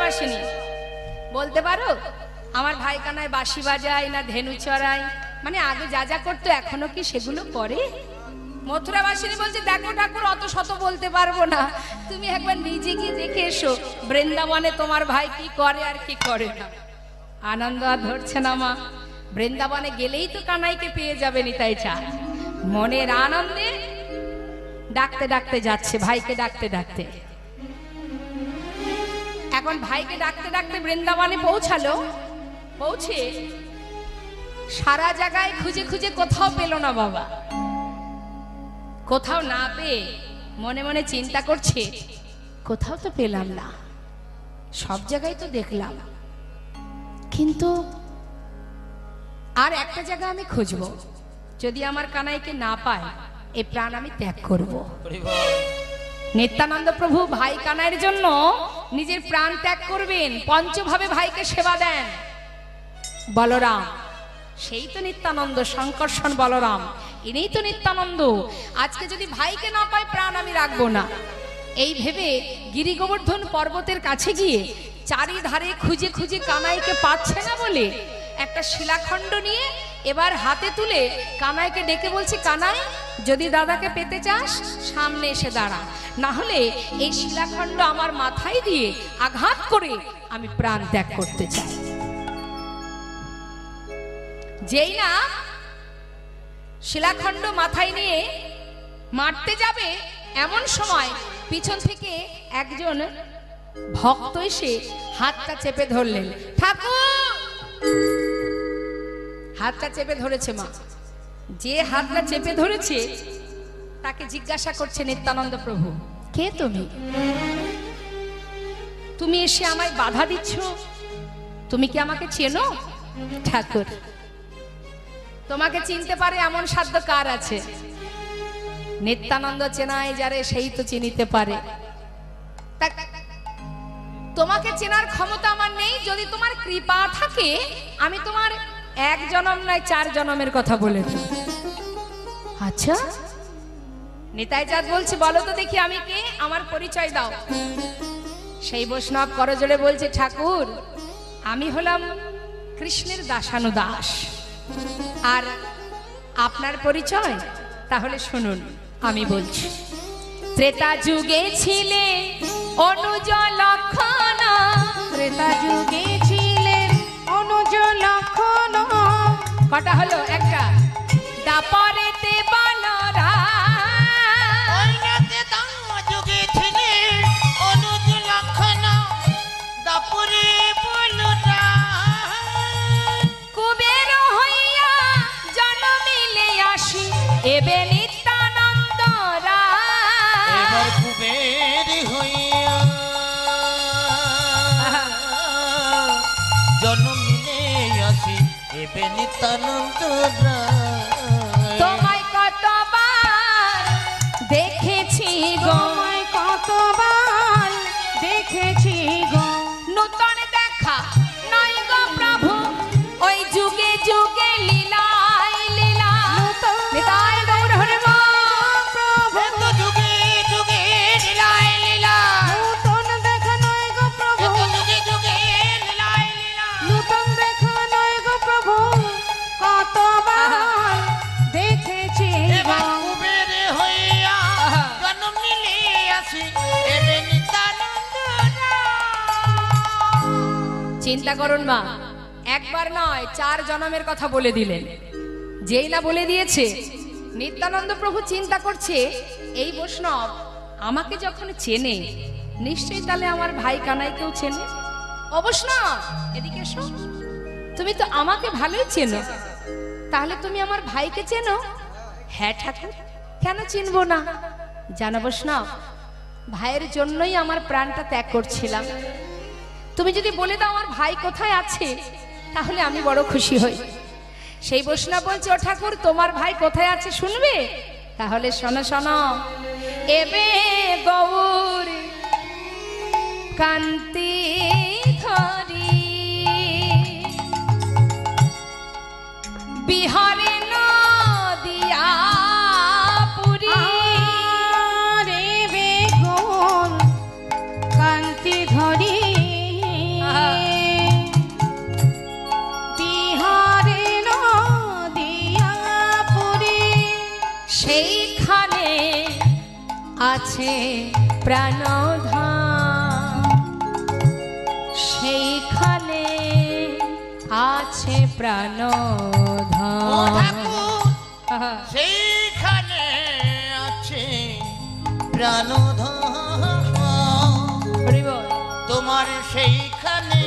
মথুরাবাসিনী বলতে পারো আমার ভাই কানায় বাঁশি বাজায় না ধেনু চড়ায়, মানে আগে যা যা করতো এখনো কি সেগুলো করে? মথুরাবাসিনী বলছে দেখো ঠাকুর অত শত বলতে পারবো না, তুমি একবার নিজে গিয়ে দেখে এসো বৃন্দাবনে তোমার ভাই কি করে আর কি করে না। আনন্দ আর ধরছে না মা, বৃন্দাবনে গেলেই তো কানাইকে পেয়ে যাবে নিতাই চাঁদ। মনের আনন্দে ডাকতে ডাকতে যাচ্ছে, ভাইকে ডাকতে ডাকতে। এখন ভাইকে ডাকতে ডাকতে বৃন্দাবনে পৌঁছালো। পৌঁছে সারা জায়গায় খুঁজে খুঁজে কোথাও পেল না বাবা। কোথাও না পেয়ে মনে মনে চিন্তা করছে কোথাও তো পেলাম না, সব জায়গায় তো দেখলাম, কিন্তু আর একটা জায়গা আমি খুঁজবো, যদি আমার কানাইকে না পাই এই প্রাণ আমি ত্যাগ করব। নিত্যানন্দ প্রভু ভাই কানাইয়ের জন্য নিজের প্রাণ ত্যাগ করবেন, পঞ্চভাবে ভাইকে সেবা দেন। বলরাম সেই তো নিত্যানন্দ, শঙ্কর্ষণ বলরাম ইনিই তো নিত্যানন্দ। আজকে যদি ভাইকে না পাই প্রাণ আমি রাখবো না, এই ভেবে গিরি গোবর্ধন পর্বতের কাছে গিয়ে চারিধারে খুঁজে খুঁজে কানাইকে পাচ্ছে না বলে একটা শিলাখণ্ড নিয়ে এবার হাতে তুলে কানাইকে ডেকে বলছে, কানাই যদি দাদাকে পেতে চাস সামনে এসে দাঁড়া, না হলে এই শিলাখণ্ড আমার মাথায় দিয়ে আঘাত করে আমি প্রাণ ত্যাগ করতে চাই। যেই না শিলাখণ্ড মাথায় নিয়ে মারতে যাবে এমন সময় পিছন থেকে একজন ভক্ত এসে হাতটা চেপে ধরলেন। ঠাকুর হাতটা চেপে ধরেছে মা, যে হাতটা চেপে ধরেছে তাকে জিজ্ঞাসা করছে নিত্যানন্দ প্রভু, কে তুমি? তুমি এসে আমায় বাধা দিচ্ছ, তুমি কি আমাকে চেনো? ঠাকুর তোমাকে চিনতে পারে এমন সাধ্য কার আছে? নিত্যানন্দ চেনায় যারে সেই তো চিনিতে পারে। তোমাকে চেনার ক্ষমতা আমার নেই, যদি তোমার কৃপা থাকে আমি তোমার এক জনম নয় 4 জনমের কথা বলেছি। আচ্ছা নিতাই চাঁদ বলছে, বলো তো দেখি আমি কে, আমার পরিচয় দাও। সেই বৈষ্ণব করজোড়ে বলছে, ঠাকুর আমি হলাম কৃষ্ণের দাসানুদাস। আর আপনার পরিচয়? তাহলে শুনুন আমি বলছি। ত্রেতা যুগে ছিলে অনুজ লক্ষণ, ত্রেতা যুগে ছিলেন অনুজ লক্ষণ। কটা হলো? একটা। দাপরেতে বানরা, যুগে ছিলেন অনুজ লক্ষণ, দাপরে বলরা। কুবের হইয়া জন্মিলে আসি এবে নিত্যানন্দ রায়। এবার কুবের হইয়া জন্মিলে আসি এবে নিত্যানন্দ রায়। তোমায় কতবার দেখেছি গো, তোমায় কতবার দেখেছি গো, নূতন দেখা নয় গো প্রভু, ওই যুগে যুগে লীলায় লীলা। নিতাই গৌর হরি বল। এত যুগে যুগে লীলায় লীলা, নূতন দেখা নয় গো প্রভু, এত যুগে যুগে লীলায় লীলা। নূতন দেখা নয় গো প্রভু, কতবার দেখেছি এবার গো। কুবের হইয়া জন্ম নিলে আসি এবে নিত্যানন্দ রায়। চিন্তা করুন মা, একবার নয় 4 জনমের কথা বলে দিলেন। যেই না বলে দিয়েছে, নিত্যানন্দ প্রভু চিন্তা করছে এই বৈষ্ণব আমাকে যখন চেনে নিশ্চয়ই তাহলে আমার ভাই কানাইকেও চেনে। ও বৈষ্ণব এদিকে এসো, তুমি তো আমাকে ভালোই চেনো, তাহলে তুমি আমার ভাইকে চেনো? হ্যাঁ ঠাকুর, কেন চিনবো না? জানো বৈষ্ণব, ভাইয়ের জন্যই আমার প্রাণটা ত্যাগ করছিলাম। তুমি যদি বলে দাও আমার ভাই কোথায় আছে তাহলে আমি বড় খুশি হই। সেই বৈষ্ণব বলছে, ও ঠাকুর তোমার ভাই কোথায় আছে শুনবে? তাহলে শোনো শোনো। এবে গৌর কান্তি ধরি বিহারে নদিয়া পুরী, রে বে গোল কান্তি ধরি আছে প্রাণধাম, সেইখানে আছে ও প্রাণধাম। ঠাকুর সেইখানে আছে প্রাণধাম, হরি বল। তোমার সেইখানে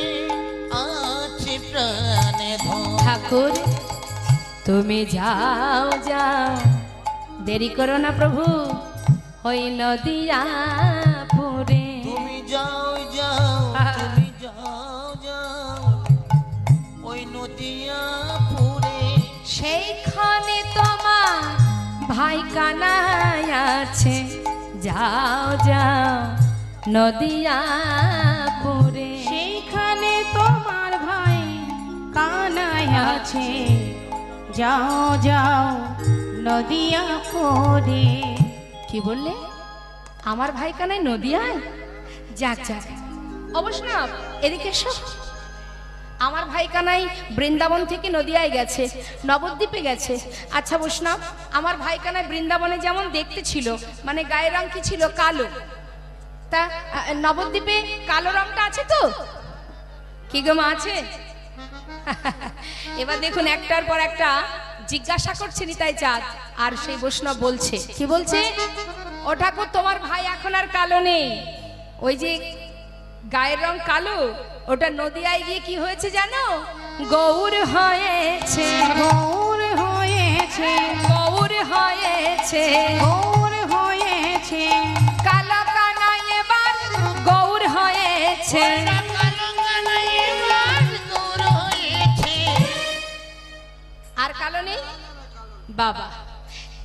আছে প্রাণধাম। ঠাকুর তুমি যাও যাও, দেরি করো না প্রভু, ওই নদিয়াপুরে। তুমি যাও যাও, তুমি যাও যাও ওই নদিয়াপুরে, সেইখানে তোমার ভাই কানাই আছে, যাও যাও নদিয়াপুরে। সেইখানে তোমার ভাই কানাই আছে, যাও যাও নদিয়াপুরে। কি বললে? আমার ভাই কানাই নদিয়ায়? যাক যাক, অবশ্য না, এদিকে এসো। আমার ভাই কানাই বৃন্দাবন থেকে নদিয়ায় গেছে, নবদ্বীপে গেছে। আচ্ছা বৈষ্ণব, আমার ভাই কানাই বৃন্দাবনে যেমন দেখতে ছিল, মানে গায়ের রং কি ছিল? কালো। তা নবদ্বীপে কালো রংটা আছে তো? কি গো মা, আছে? এবার দেখুন, একটার পর একটা জিজ্ঞাসা করছে নিতাই চাঁদ, আর সেই বৈষ্ণব বলছে, কি বলছে? ও ঠাকুর, তোমার ভাই এখন আর কালো নেই। ওই যে গায়ের রং কালো, ওটা নদিয়ায় গিয়ে কি হয়েছে জানো? গৌর হয়েছে, গৌর হয়েছে, গৌর হয়েছে, গৌর হয়েছে। কালো কানাই এবার গৌর হয়েছে। কালো কানাই এবার গৌর হয়েছে। আর কালো নেই বাবা।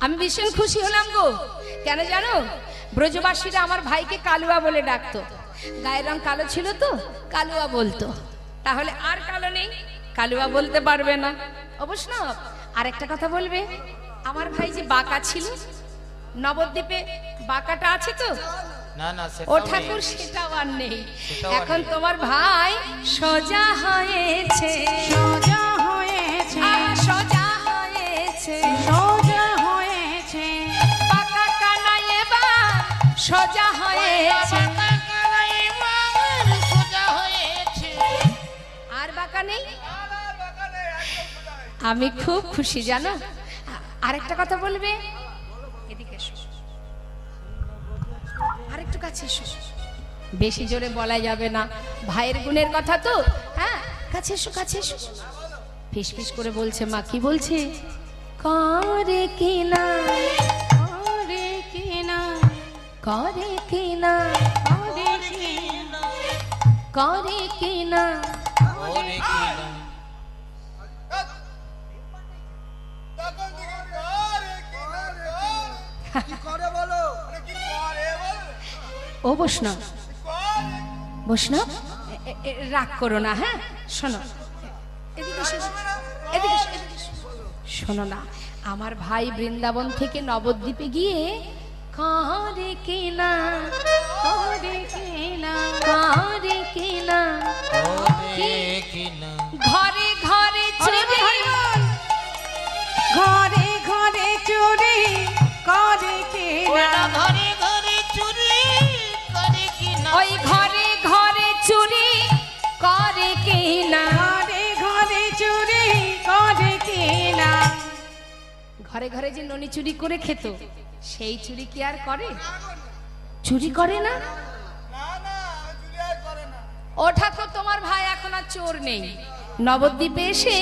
আমি ভীষণ খুশি হলাম গো। কেন জানো? ব্রজবাসীরা আমার ভাইকে কালুয়া বলে ডাকতো, গায়ের রং কালো ছিল তো কালুয়া বলতো। তাহলে আর কালো নেই, কালুয়া বলতে পারবে না। অবশ্য আরেকটা কথা বলবে, আমার ভাই যে বাঁকা ছিল, নবদ্বীপে বাঁকাটা আছে তো? না না, ও ঠাকুর, সেটাও আর নেই। সেটাও আর এখন নেই। তোমার ভাই সোজা হয়েছে, সোজা হয়েছে, আহা, সোজা হয়েছে, সোজা হয়েছে। পাকা কানাই এবার সোজা হয়েছে। সোজা হয়েছে। আর বাঁকা নেই। আমি খুব খুশি জানো। আরেকটা কথা বলবে, এদিকে এসো, আরেকটু কাছে এসো। বেশি জোরে বলা যাবে না, ভাইয়ের গুণের কথা তো। হ্যাঁ, কাছে এসো, কাছে এসো। ফিস ফিস করে বলছে মা, কি বলছে? করে কিনা, করে কিনা, করে কিনা, করে কিনা, করে কিনা। ওরে কি না। ও বৈষ্ণব, বৈষ্ণব, রাগ করো না। হ্যাঁ, শোনো, এদিকে এসো, এদিকে এসো, এদিকে এসো। শোনো না, আমার ভাই বৃন্দাবন থেকে নবদ্বীপে গিয়ে করে কিনা, করে কিনা, করে কিনা, ওরে কি না। ঘরে ঘরে চুরি, ঘরে ঘরে চুরি করে ওরা কিনা, ঘরে ঘরে চুরি করে কি না। ওই ঘরে ঘরে চুরি করে কিনা। ঘরে ঘরে চুরি করে কিনা। ঘরে ঘরে যে ননি চুরি করে খেত, সেই চুরি কি আর করে? চুরি করে না। ও ঠাকুর, তোমার ভাই এখন আর চোর নেই, নবদ্বীপে এসে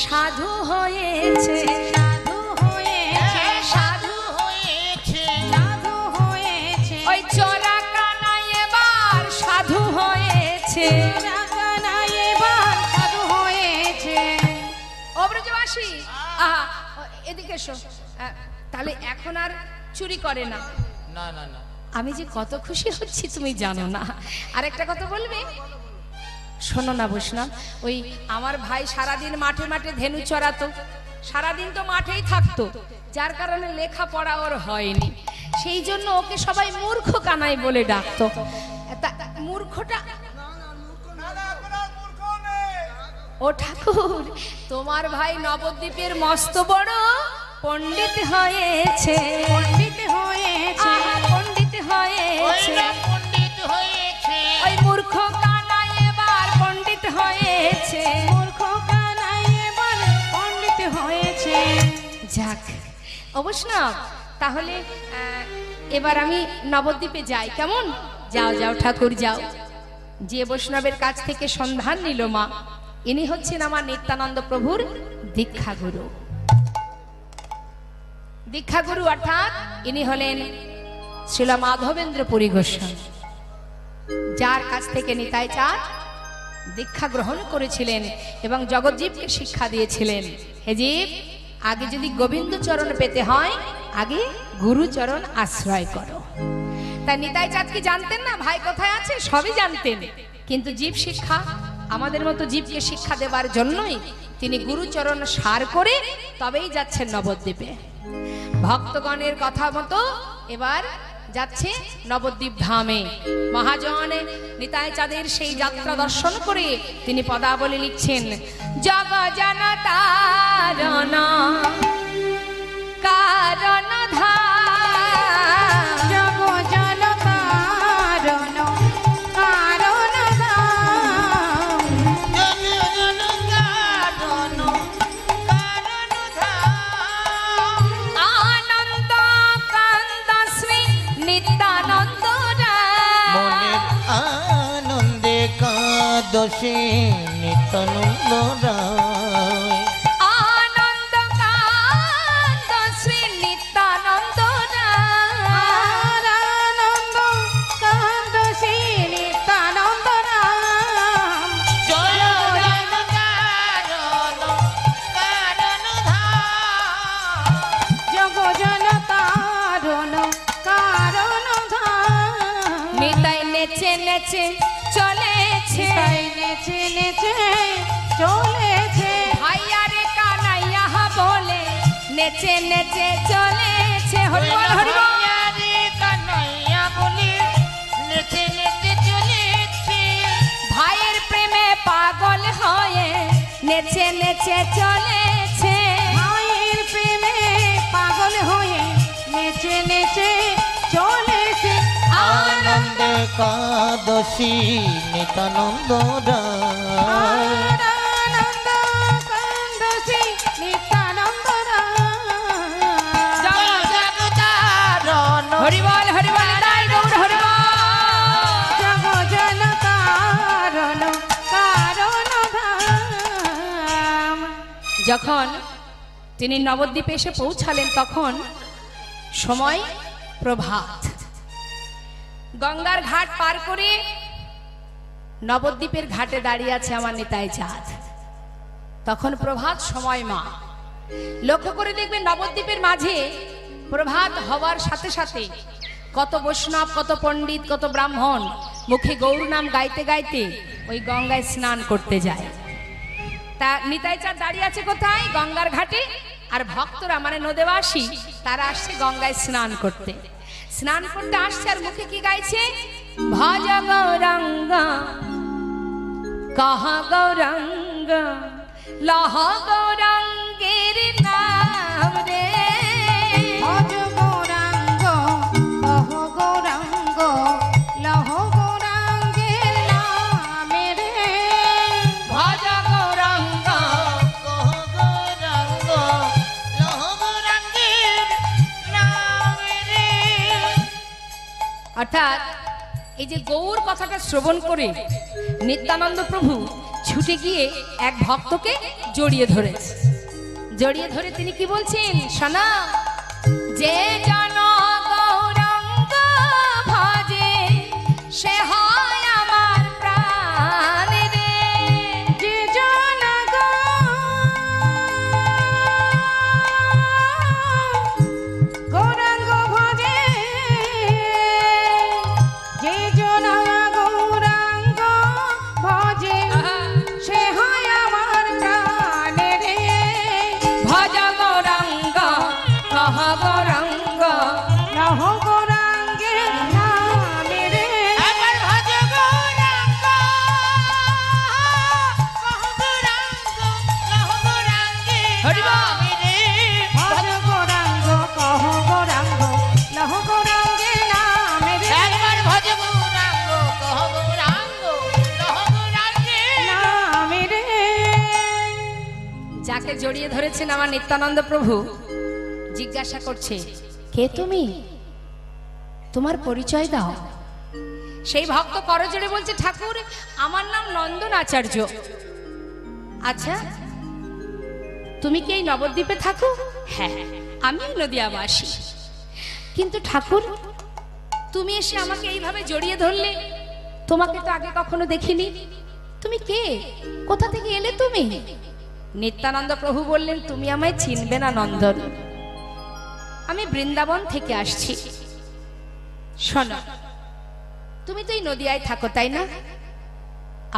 সাধু হয়েছে, সাধু হয়েছে, সাধু। হয়েছে। সাধু হয়েছে। ওই চোরা কানাই এবার সাধু হয়েছে। রাগানা এবার সাধু হয়েছে। ও ব্রজবাসী, আহা, এদিকে এসো। তাহলে এখন আর চুরি করে না। না না না। আমি যে কত খুশি হচ্ছি তুমি জানো না। আরেকটা কথা বলবে, শোনো না বৈষ্ণব, ওই আমার ভাই সারাদিন মাঠে মাঠে ধেনু চড়াতো, সারাদিন তো মাঠেই থাকতো, যার কারণে লেখাপড়া ওর হয়নি। সেই জন্য ওকে সবাই মূর্খ কানাই বলে ডাকতো। মূর্খটা ও ঠাকুর, তোমার ভাই নবদ্বীপের মস্ত বড় পণ্ডিত হয়েছে, পণ্ডিত হয়েছে, আহা, পণ্ডিত হয়েছে। অবশ্যই। তাহলে এবার আমি নবদ্বীপে যাই, কেমন? যাও যাও ঠাকুর যাও। যে বৈষ্ণবের কাছ থেকে সন্ধান নিল মা, ইনি হচ্ছেন আমার নিত্যানন্দ প্রভুর দীক্ষাগুরু। দীক্ষাগুরু অর্থাৎ ইনি হলেন শ্রীল মাধবেন্দ্র পুরী গোস্বামী, যার কাছ থেকে নিতাই চাঁদ দীক্ষা গ্রহণ করেছিলেন এবং জগৎজীবকে শিক্ষা দিয়েছিলেন, হে জীব, আগে যদি গোবিন্দ চরণ পেতে হয় আগে গুরুচরণ আশ্রয় করো। তাই নিতাই চাঁদ কি জানতেন না ভাই কোথায় আছে? সবই জানতেন, কিন্তু জীব শিক্ষা, আমাদের মতো জীবকে শিক্ষা দেবার জন্যই তিনি গুরুচরণ সার করে তবেই যাচ্ছেন নবদ্বীপে। ভক্তগণের কথা মতো এবার যাচ্ছে নবদ্বীপ ধামে। মহাজন নিতাই চাঁদের সেই যাত্রা দর্শন করে তিনি পদাবলী লিখছেন, জগ জনতারণ কারণ ধাম, জগ জনতারণ কারণ ধাম, আনন্দ কান্দ শ্রী নিত্যানন্দ রাম। মনের আনন্দে কাঁদছে নিত্যানন্দ রায়। আনন্দ কান্দ শ্রী নিত্যানন্দ রাম। আনন্দ কান্দ শ্রী নিত্যানন্দ রাম, জয় জনতারণ কারণ ধাম। জগ জনতারণ কারণ ধাম। নিতাই নেচে নেচে চলেছে, তাই নেচে নেচে চলেছে, ভাইয়ারে কানাইয়া বলে নেচে নেচে চলেছে। হরি বল হরি বল। হরিয়ারে কানাইয়া বলে নেচে নেচে চলেছে। ভাইয়ের প্রেমে পাগল হয়ে নেচে নেচে চলেছে। মায়ের প্রেমে পাগল হয়ে নেচে নেচে চলেছে, আনন্দে কাঁদছি নিত্যানন্দ রায়। আনন্দ কান্দ শ্রী নিত্যানন্দ রাম। জয় জগতারণ হরি বল হরি বল, তাই গৌর হরি বল। জগ জনতারণ কারণ ধাম। যখন তিনি নবদ্বীপে এসে পৌঁছালেন তখন সময় প্রভাত। গঙ্গার ঘাট পার করে নবদ্বীপের ঘাটে দাঁড়িয়ে আছে আমার নিতাই চাঁদ। তখন প্রভাত সময় মা। লক্ষ্য করে দেখবেন নবদ্বীপের মাঝে প্রভাত হওয়ার সাথে সাথে কত বৈষ্ণব, কত পণ্ডিত, কত ব্রাহ্মণ মুখে গৌর নাম গাইতে গাইতে ওই গঙ্গায় স্নান করতে যায়। তা নিতাই চাঁদ দাঁড়িয়ে আছে কোথায়? গঙ্গার ঘাটে। আর ভক্তরা মানে নদেবাসী তারা আসছে গঙ্গায় স্নান করতে। স্নান করতে আসছে আর মুখে কি গাইছে? ভজ গৌরাঙ্গ কহ গৌরাঙ্গ লহ গৌরাঙ্গের নাম রে। ভজ গৌরাঙ্গ কহ গৌরাঙ্গ লহ গৌরাঙ্গের নামে রে। ভজ গৌরাঙ্গ কহ গৌরাঙ্গ লহ গৌরাঙ্গের নামে রে। অর্থাৎ এই যে গৌর কথাটা শ্রবণ করে নিত্যানন্দ প্রভু ছুটে গিয়ে এক ভক্তকে জড়িয়ে ধরেছে। জড়িয়ে ধরে তিনি কি বলছেন শোনা, যে জন গৌরাঙ্গ ভজে সে হয় আমার প্রাণ রে। যে জন গৌরাঙ্গ ভজে, যে জন গৌরাঙ্গ ভজে সে হয় আমার প্রাণ রে। ভজ গৌরাঙ্গ কহ গৌরাঙ্গ লহ গৌরাঙ্গের নামে রে। আমার ভজ গৌরাঙ্গ কহ গৌরাঙ্গ লহ গৌরাঙ্গের হরি বল। নামে রে। ভজ গৌরাঙ্গ কহ গৌরাঙ্গ লহ গৌরাঙ্গের নামে রে। একবার ভজ গৌরাঙ্গ কহ গৌরাঙ্গ লহ গৌরাঙ্গের নামে রে। যাকে জড়িয়ে ধরেছেন আমার নিত্যানন্দ প্রভু, জিজ্ঞাসা করছে, কে তুমি? তোমার পরিচয় দাও। সেই ভক্ত করজোড়ে বলছে, ঠাকুর আমার নাম নন্দন আচার্য। আচ্ছা, তুমি কি এই নবদ্বীপে থাকো? হ্যাঁ, আমি নদিয়াবাসী। কিন্তু ঠাকুর, তুমি এসে আমাকে এইভাবে জড়িয়ে ধরলে, তোমাকে তো আগে কখনো দেখিনি। তুমি কে? কোথা থেকে এলে তুমি? নিত্যানন্দ প্রভু বললেন, তুমি আমায় চিনবে না নন্দন, আমি বৃন্দাবন থেকে আসছি। শোনো, তুমি তো এই নদিয়ায় থাকো, তাই না?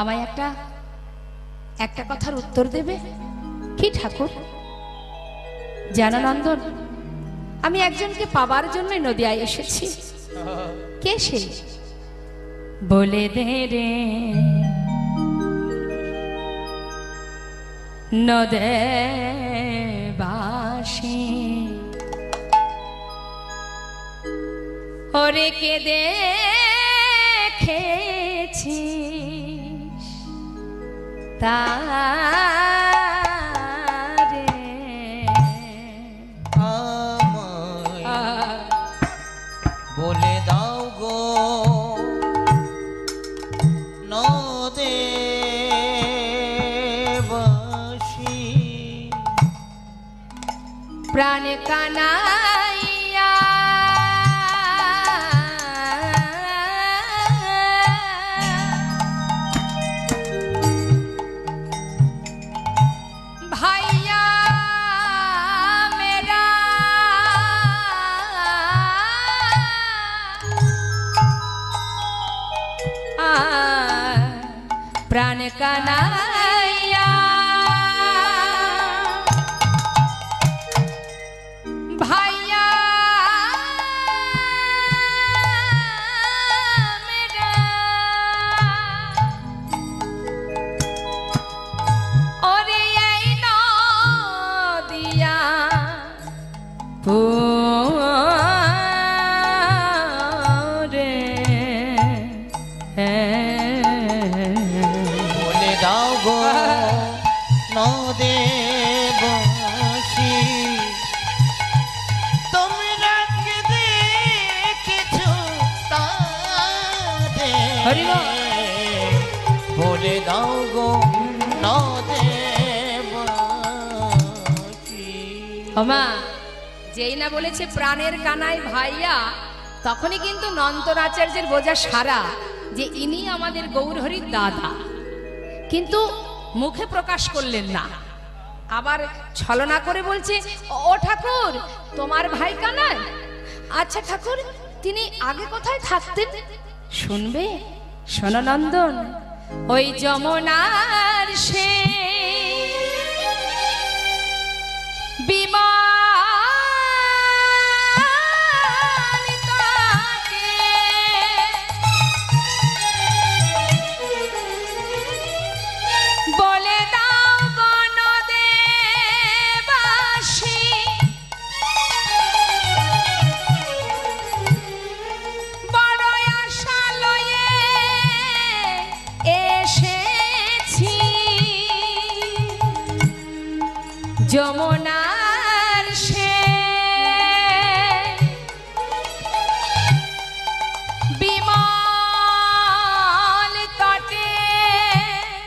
আমায় একটা কথার উত্তর দেবে। কি ঠাকুর? জানো নন্দন, আমি একজনকে পাবার জন্যই নদিয়ায় এসেছি। কে সে? বলে দে রে নদেবাসী, ওরে কে দেখেছিস তারে, আমায় বলে দাও গো নদেবাসী, প্রাণ কানাইয়া ভাইয়া মেরা, প্রাণ কানাইয়া ভাইয়া মেরা, ওরে এই নদিয়া পুরে, বলে দাও গো নদেবাসী, তোমরা কে দেখেছো তারে, হরি বল। বলে দাও গো নদেবাসী। ওমা, যেই না বলেছে প্রাণের কানাই ভাইয়া, তখনই কিন্তু নন্দন আচার্যের বোঝা সারা যে ইনি আমাদের গৌরহরির দাদা। কিন্তু মুখে প্রকাশ করলেন না, আবার ছলনা করে বলছে, ও ঠাকুর, তোমার ভাই কানাই? আচ্ছা ঠাকুর, তিনি আগে কোথায় থাকতেন? শুনবে? শোনো নন্দন, ওই যমুনার সে বিমা বলে দাও বনদেবাসী, বড় আশা লয়ে এসেছি যমুনার সে বিমল তটে,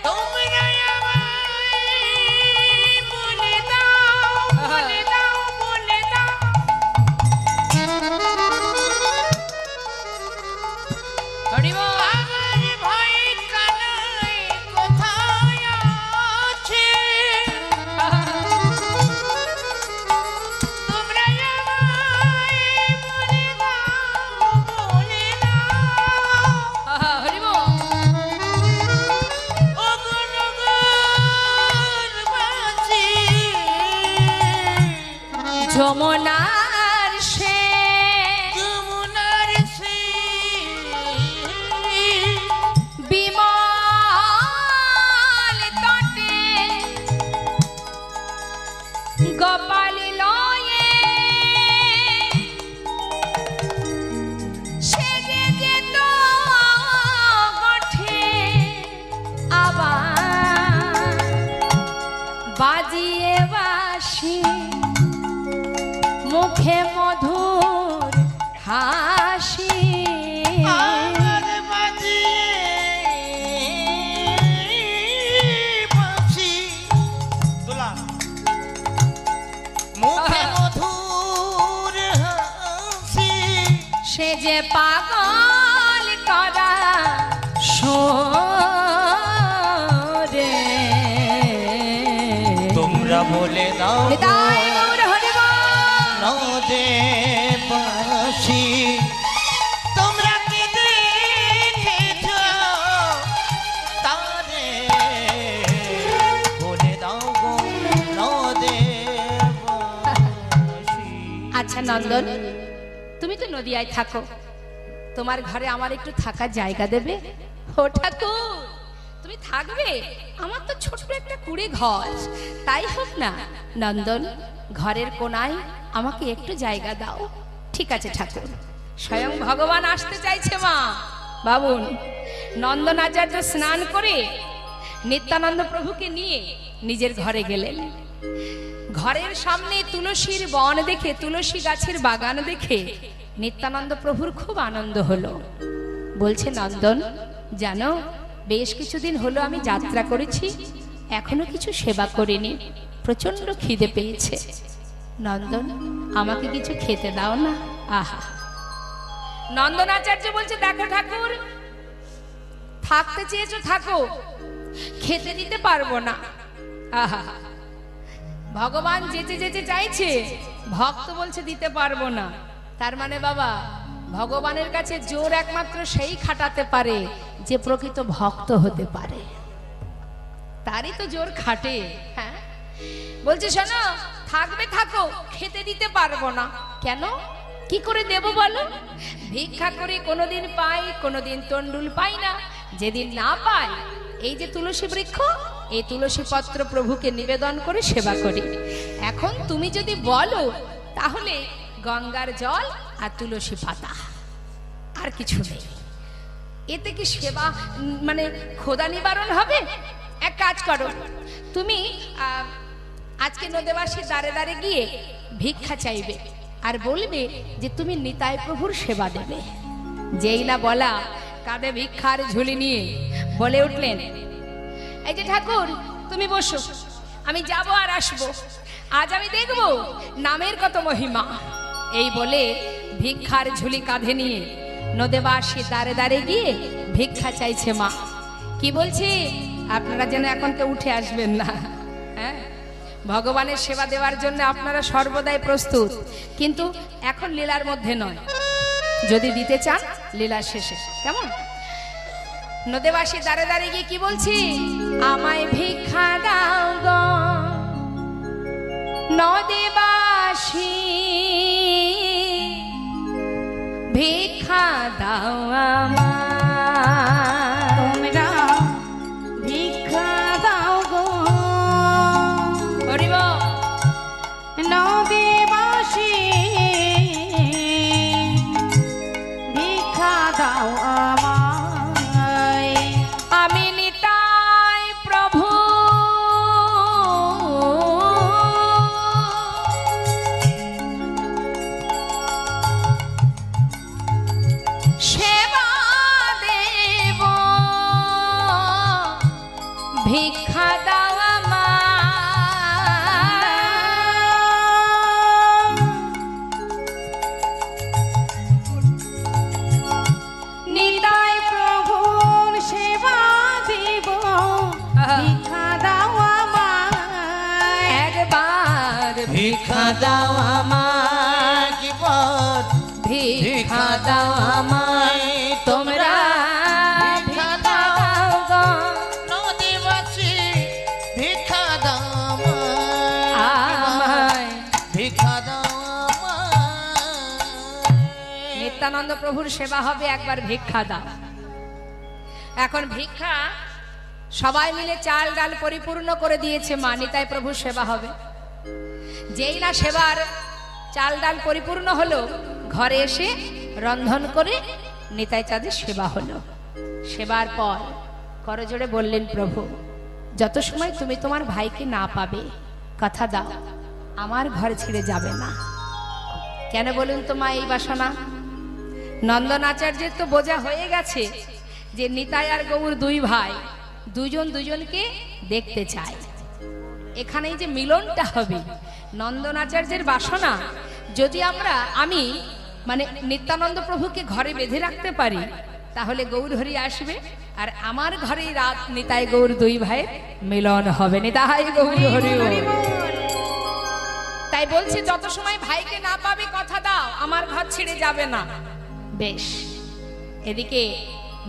তোমরা আমায় বলে দাও, বলে দাও, বলে দাও, হরি বল। আমার ভাই কানাই কোথায় আছে? তোমরা আমায় বলে দাও, বলে দাও, হরি বল। ও গো নগরবাসী, যমুনার সে যমুনার সেই বিমল তটে গোপাল লয়ে সেজে যেত গঠে, আবার বাজিয়ে বাঁশি মুখে মধুর হাসি আমার বাজিয়ে বাঁশি দোলা মুখে মধুর হাসি সে যে পাগল করা সোরে তোমরা বলে দাও হৃদয় গৌর হরিবল। নদে বাঁশি তোমরা কি দেখেছ তারে বলে দাও গো নদে বাঁশি। আচ্ছা নন্দন, তুমি তো নদিয়ায় থাকো, তোমার ঘরে আমার একটু থাকার জায়গা দেবে? ও ঠাকুর, তুমি থাকবে? আমার তো ছোট্ট একটা কুড়ে ঘর, তাই হোক না নন্দন, ঘরের কোনায় আমাকে একটু জায়গা দাও। ঠিক আছে ঠাকুর। স্বয়ং ভগবান আসতে চাইছে মা। বাবুন, নন্দন আচার্য স্নান করে নিত্যানন্দ প্রভুকে নিয়ে নিজের ঘরে গেলেন। ঘরের সামনে তুলসীর বন দেখে, তুলসী গাছের বাগান দেখে নিত্যানন্দ প্রভুর খুব আনন্দ হলো। বলছে, নন্দন জানো, বেশ কিছুদিন হলো আমি যাত্রা করেছি, এখনো কিছু সেবা করিনি, প্রচন্ড খিদে পেয়েছে। নন্দন, আমাকে কিছু খেতে দাও না। আহা, নন্দন আচার্য বলছে, দেখো ঠাকুর, থাকতে চেয়েছো থাকো, খেতে দিতে পারবো না। আহা, ভগবান যেচে যেচে চাইছে, ভক্ত বলছে দিতে পারবো না। তার মানে বাবা, ভগবানের কাছে জোর একমাত্র সেই খাটাতে পারে যে প্রকৃত ভক্ত হতে পারে, তারই তো জোর খাটে। হ্যাঁ, বলছে শোনো, থাকবে থাকো, খেতে দিতে পারবো না। কেন? কি করে দেব বলো? ভিক্ষা করে কোনোদিন পাই, কোনোদিন তন্ডুল পাই না। যেদিন না পাই, এই যে তুলসী বৃক্ষ, এই তুলসী পত্র প্রভুকে নিবেদন করে সেবা করি। এখন তুমি যদি বলো, তাহলে গঙ্গার জল আর তুলসী পাতা, আর কিছু নেই। এতে কি সেবা মানে খোদা নিবারণ হবে? এক কাজ করো, তুমি আজকে নদেবাসীর দ্বারে দ্বারে গিয়ে ভিক্ষা চাইবে, আর বলবে যে তুমি নিতাই প্রভুর সেবা দেবে। যেই না বলা, কাঁধে ভিক্ষার ঝুলি নিয়ে বলে উঠলেন, এই যে ঠাকুর, তুমি বসো, আমি যাব আর আসবো, আজ আমি দেখব নামের কত মহিমা। এই বলে ভিক্ষার ঝুলি কাঁধে নিয়ে নদেবাসী দ্বারে দ্বারে গিয়ে ভিক্ষা চাইছে মা। কি বলছি, আপনারা যেন এখন কেউ উঠে আসবেন না। হ্যাঁ, ভগবানের সেবা দেওয়ার জন্য আপনারা সর্বদাই প্রস্তুত, কিন্তু এখন লীলার মধ্যে নয়। যদি দিতে চান লীলা শেষে, কেমন? নদেবাসী দ্বারে দ্বারে গিয়ে কি বলছি, আমায় ভিক্ষা দাও গো নদেবাসী, ভিক্ষা দাও আমায়, তোমরা ভিক্ষা দাও গো হরিব নদীবাসী, ভিক্ষা দাও আমায়। আমি নিতাই প্রভু সেবা দেব, ভিক্ষা দাও আমায়। নিতাই প্রভুর সেবা দেব, ভিক্ষা দাও আমায়। একবার ভিক্ষা দাও আমায়, কি বল ভিক্ষা দাও আমায়, তোমরা ভিক্ষা দাও গো নদীবাসী, ভিক্ষা দাও আমায়। ভিক্ষা দাও আমায়। নিত্যানন্দ প্রভুর সেবা হবে, একবার ভিক্ষা দাও। এখন ভিক্ষা সবাই মিলে চাল ডাল পরিপূর্ণ করে দিয়েছে মা, নিতাই প্রভুর সেবা হবে। যেই না সেবার চাল ডাল পরিপূর্ণ হলো, ঘরে এসে রন্ধন করে নিতাই চাঁদের সেবা হলো। সেবার পর করজোড়ে বললেন, প্রভু যত সময় তুমি তোমার ভাইকে না পাবে, কথা দাও আমার ঘর ছেড়ে যাবে না। কেন বলুন তো মা এই বাসনা? নন্দন আচার্যের তো বোঝা হয়ে গেছে যে নিতাই আর গৌর দুই ভাই, দুজন দুজনকে দেখতে চায়। এখানেই যে মিলনটা হবে, নন্দন আচার্যের বাসনা যদি আমি মানে নিত্যানন্দ প্রভুকে ঘরে বেঁধে রাখতে পারি, তাহলে গৌর হরি আসবে আর আমার ঘরেই রাত নিতাই গৌর দুই ভাইয়ের মিলন হবে। নিতাই গৌর হরি বল। তাই বলছে যত সময় ভাইকে না পাবে কথা দাও আমার ঘর ছেড়ে যাবে না। বেশ, এদিকে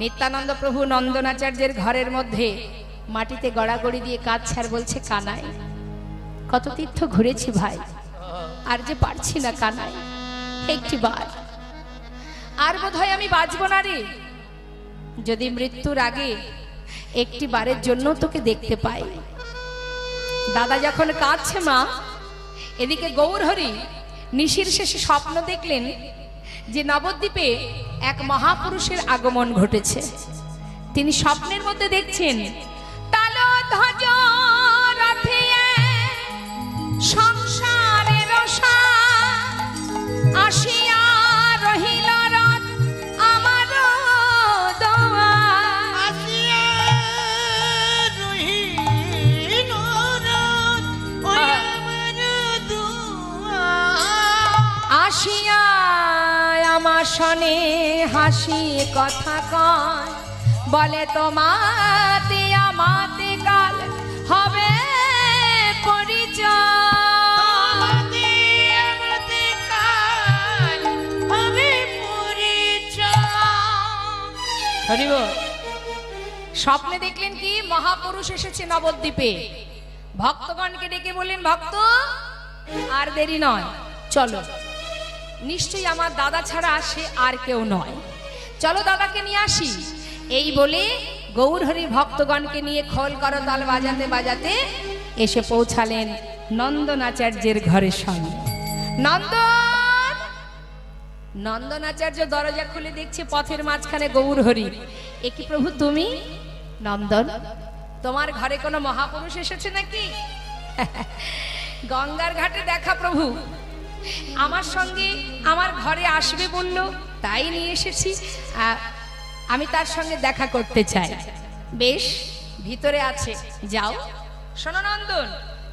নিত্যানন্দ প্রভু নন্দনাচার্যের ঘরের মধ্যে মাটিতে গড়াগড়ি দিয়ে কাঁদছে আর বলছে, কানাই কত তীর্থ ঘুরেছি ভাই, আর যে পারছি না কানাই, একটি বার আর বোধহয় আমি বাঁচব না রে। যদি মৃত্যুর আগে একটি বারের জন্য তোকে দেখতে পাই। দাদা যখন কাঁদছে মা, এদিকে গৌর হরি নিশির শেষে স্বপ্ন দেখলেন যে নবদ্বীপে এক মহাপুরুষের আগমন ঘটেছে। তিনি স্বপ্নের মধ্যে দেখছেন তালধ্বজ রথে সংসারের আসিয়া রহিল রথ আমার আসিয়া রহিল রথ ওই আমার দুয়ার। আসিয়া আমার শনে হাসি কথা কয়, বলে তোমাতে আমাতে কাল হবে পরিচয়। স্বপ্নে দেখলেন কি মহাপুরুষ এসেছে নবদ্বীপে, ভক্তগণকে ডেকে বললেন, ভক্ত আর দেরি নয়, চলো, নিশ্চয়ই আমার দাদা ছাড়া সে আর কেউ নয়, চলো দাদাকে নিয়ে আসি। এই বলে গৌর হরি ভক্তগণকে নিয়ে খোল করতাল বাজাতে বাজাতে এসে পৌঁছালেন নন্দনাচার্যের ঘরের সামনে। নন্দনাচার্য দরজা খুলে দেখছে পথের মাঝখানে গৌর হরি। এ কি প্রভু তুমি? নন্দন, তোমার ঘরে কোনো মহাপুরুষ এসেছে নাকি? গঙ্গার ঘাটে দেখা প্রভু, আমার সঙ্গে আমার ঘরে আসবে বলল, তাই নিয়ে এসেছি, আমি তার সঙ্গে দেখা করতে চাই। বেশ, ভিতরে আছে, যাও। শোনো নন্দন,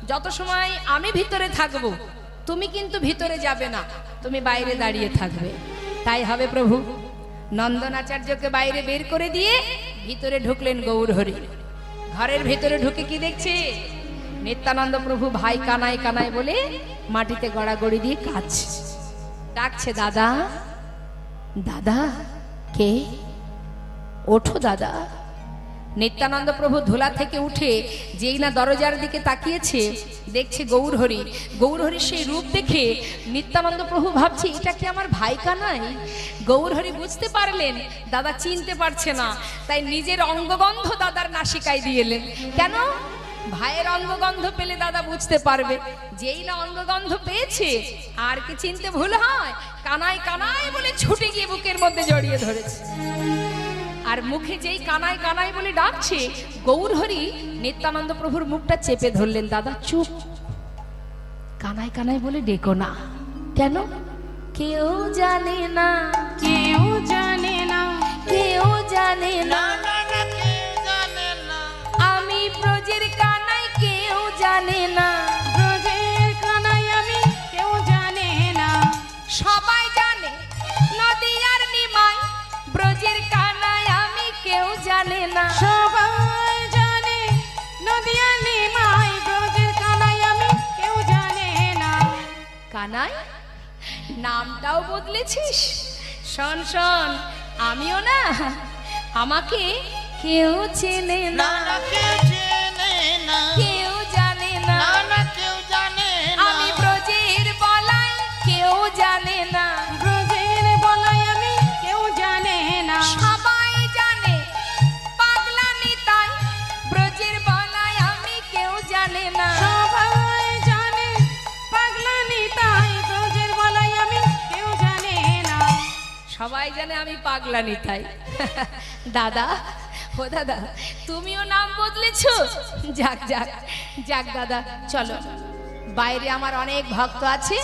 যত সময় আমি ভিতরে থাকবো তুমি কিন্তু ভিতরে যাবে না, তুমি বাইরে দাঁড়িয়ে থাকবে। তাই হবে প্রভু। নন্দনাচার্যকে বাইরে বের করে দিয়ে ভিতরে ঢুকলেন গৌর হরি। ঘরের ভিতরে ঢুকে কি দেখছে? নিত্যানন্দ প্রভু ভাই কানাই কানাই বলে মাটিতে গড়াগড়ি দিয়ে কাঁদছে, ডাকছে, দাদা দাদা। কে? ওঠো দাদা। নিত্যানন্দ প্রভু ধুলা থেকে উঠে যেই না দরজার দিকে তাকিয়েছে, দেখছে গৌর হরি। গৌর হরি সেই রূপ দেখে নিত্যানন্দ প্রভু ভাবছে, এটা কি আমার ভাই কানাই? গৌর হরি বুঝতে পারলেন দাদা চিনতে পারছে না, তাই নিজের অঙ্গগন্ধ দাদার নাসিকায় দিয়ে এলেন। কেন? ভাইয়ের অঙ্গগন্ধ পেলে দাদা বুঝতে পারবে। যেই না অঙ্গগন্ধ পেয়েছে, আর কি চিনতে ভুল হয়? কানাই কানাই বলে ছুটে গিয়ে বুকের মধ্যে জড়িয়ে ধরেছে। আর মুখে যেই কানাই কানাই বলে ডাকছে, গৌর হরি নিত্যানন্দ প্রভুর মুখটা চেপে ধরলেন। দাদা চুপ, কানাই কানাই বলে ডেকো না। কেন? কেউ জানে না, কেউ জানে না, কেউ জানে না, কেউ জানে না, আমি ব্রজের কানাই, কেউ জানে না, ব্রজের কানাই আমি, কেউ জানে না। সবাই জানে নদিয়ার নিমাই, ব্রজের কানাই আমি, কেউ জানে না। সবাই জানে নদিয়া নিমাই, ব্রজের কানাই আমি, কেউ জানে না। কানাই নামটাও বদলেছিস? শোন শোন, আমিও না, আমাকে কেউ চেনে না, কেউ চেনে না, কেউ জানে না, কেউ জানে না, আমি ব্রজের বলাই, কেউ জানে না, ব্রজের বলাই আমি, কেউ জানে না। সবাই জানে পাগলা নিতাই, ব্রজের বলাই আমি, কেউ জানে না। সবাই জানে পাগলা নিতাই, ব্রজের বলাই আমি, কেউ জানে না। সবাই জানে আমি পাগলা নিতাই। দাদা, ও দাদা, তুমিও নাম বদলেছো? যাক যাক যাক দাদা, চলো, বাইরে আমার অনেক ভক্ত আছে,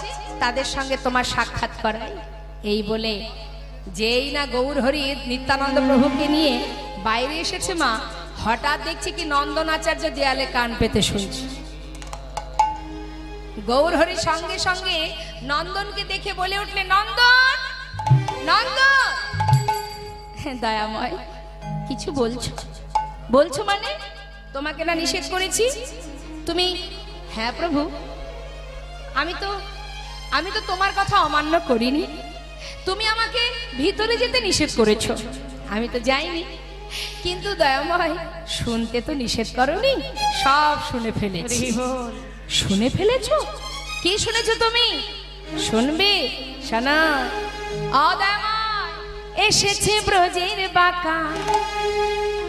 তাদের সঙ্গে তোমার সাক্ষাৎ করাই। এই বলে যেই না গৌর হরি নিত্যানন্দ প্রভুকে নিয়ে বাইরে এসেছে মা, হঠাৎ দেখছি কি নন্দন আচার্য দেয়ালে কান পেতে শুনছে। গৌর হরি সঙ্গে সঙ্গে নন্দনকে দেখে বলে উঠলে, নন্দন নন্দন। দয়াময়, কিছু বলছো? বলছো মানে? তোমাকে না নিষেধ করেছি তুমি? হ্যাঁ প্রভু, আমি তো তোমার কথা অমান্য করিনি। তুমি আমাকে ভিতরে যেতে নিষেধ করেছো, আমি তো যাইনি। কিন্তু দয়াময়, শুনতে তো নিষেধ করনি, সব শুনে ফেলেছি। শুনে ফেলেছো? কি শুনেছো তুমি? শুনবে? শোনা। অদয়াময়, এসেছে ব্রজের বাঁকা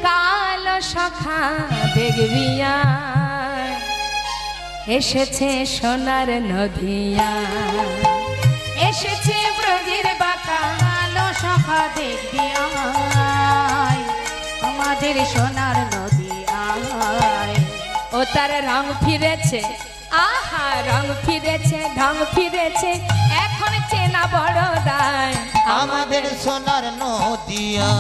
কালো সখা দেখবিয়া, এসেছে সোনার নদিয়া, এসেছে ব্রজের বাঁকা কালো সখা দেখবি আয়, আমাদের সোনার নদী আয়। ও তার রং ফিরেছে, আহা রং ফিরেছে, ঢং ফিরেছে, এখন চেনা বড় দায় আমাদের সোনার নদিয়া।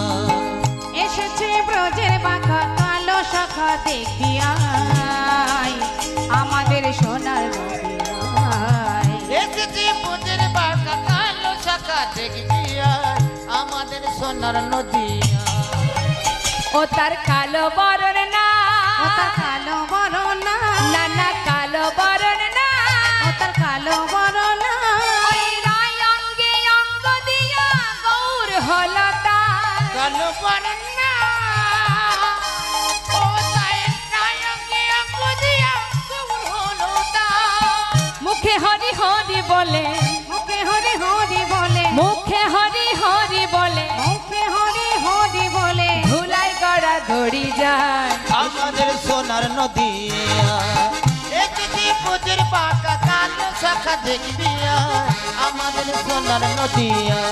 এসেছে ব্রজের বাঁকা কালো সখা দেখবি আয়, আমাদের সোনার নদী আয়। এসেছে পুজের বাঁকা কালো শাখা দেখবি আয়, আমাদের সোনার নদিয়া। ও তার কালো বরণ না, ও তার কালো বরণ না, না না কালো বরণ না, ও তার কালো বরণ না। ওই রায় অঙ্গে অঙ্গ দিয়া গৌর হলো তার। কালো বর্ণা ও তায়ের নায়কে অঙ্গ দিয়া গৌর হলো তার। মুখে হরি হরি বলে, মুখে হরি হরি বলে, মুখে হরি হরি বলে, মুখে হরি হরি বলে, ধুলাই গড়া গড়ি যায় আমাদের সোনার নদিয়া। এসেছে পুজের বাঁকা কালো শাখা দেখবি আয়, আমাদের সোনার নদিয়া।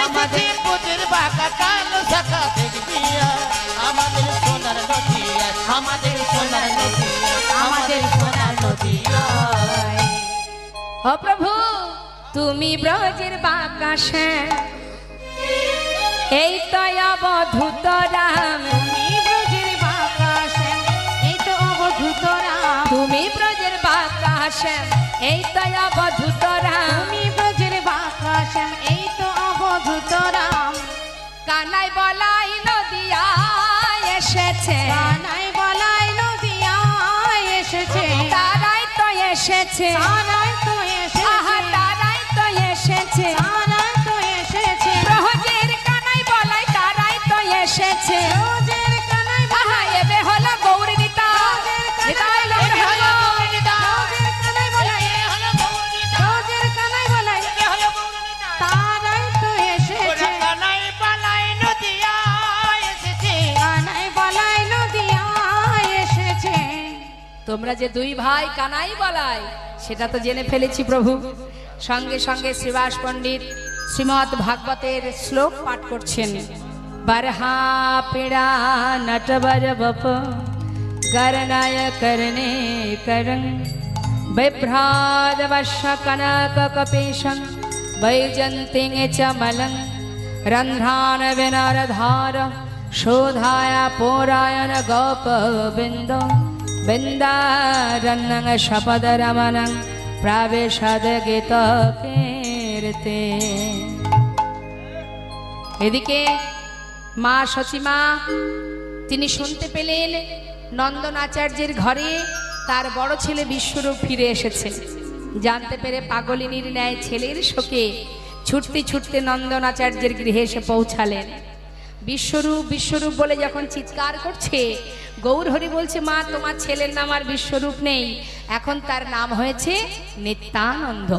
এসেছে পুজের বাঁকা কালো শাখা দেখবি আয়, আমাদের সোনার নদিয়া, আমাদের সোনার নদিয়া, আমাদের সোনার নদিয়া। ও প্রভু, তুমি ব্রজের বাঁকা শ্যাম, এই তো অবধূত রাম। তুমি ব্রজের বাঁকা শ্যাম, এই তো অবধূত রাম। তুমি ব্রজের বাঁকা শ্যাম, এই তো অবধূত রাম। তুমি ব্রজের বাঁকা শ্যাম, এই তো অবধূত রাম। কানাই বলাই নদিয়া এসেছে, কানাই বলাই নদিয়া এসেছে, তারাই তো এসেছে, তারাই তো আহা এসেছে, তারাই তো এসেছে। তারাই তো এসেছে, ব্রজের কানাই বলাই তারাই তো এসেছে। ব্রজের কানাই আহা এবে হলো গৌরী নিতা, নিতাই গৌর হলো। ব্রজের কানাই বলাই, ব্রজের কানাই বলাই, তারাই তো এসেছে, কানাই বালাই নদিয়া এসেছে। কানাই বলাই নদিয়া এসেছে। তোমরা যে দুই ভাই কানাই বলাই সেটা তো জেনে ফেলেছি প্রভু। সঙ্গে সঙ্গে শ্রীবাস পণ্ডিত শ্রীমৎ ভাগবতের শ্লোক পাঠ করছেন। बरहा पीड़ा नटवर बप गरनाय करने करं बिभ्राद वश कनक कपेशं वैजंतिं च मलं रंध्रान विनरधार शोधाय पोरायण गोप बिंदो बिंदारन्नं शपद रमनं प्रवेशद गीत कीर्ते। এদিকে মা সচিমা তিনি শুনতে পেলেন নন্দন আচার্যের ঘরে তার বড় ছেলে বিশ্বরূপ ফিরে এসেছে। জানতে পেরে পাগলিনীর ন্যায় ছেলের শোকে ছুটতে ছুটতে নন্দন আচার্যের গৃহে এসে পৌঁছালেন। বিশ্বরূপ বিশ্বরূপ বলে যখন চিৎকার করছে, গৌরহরি বলছে, মা তোমার ছেলের নাম আর বিশ্বরূপ নেই, এখন তার নাম হয়েছে নিত্যানন্দ।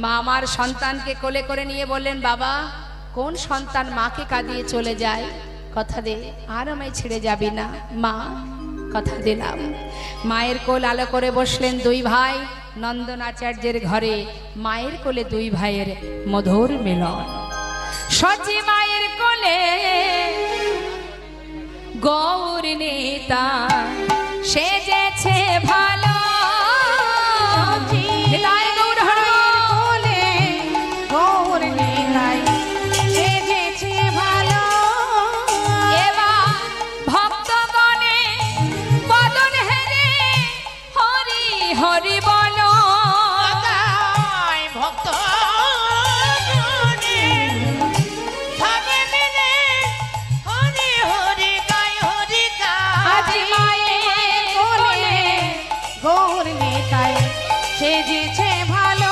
মা আমার সন্তানকে কোলে করে নিয়ে বললেন, বাবা কোন সন্তান মাকে কাঁদিয়ে চলে যায়, কথা দে আর আমায় ছেড়ে যাবি না। মা কথা দিলাম। মায়ের কোল আলো করে বসলেন দুই ভাই নন্দন আচার্যের ঘরে। মায়ের কোলে দুই ভাইয়ের মধুর মিলন। সচি মায়ের কোলে গৌর নেতা সেজেছে ভালো। হৃদয় গৌর হরি আজ মায়ের কোলে গৌর নিতাই সেজেছে ভালো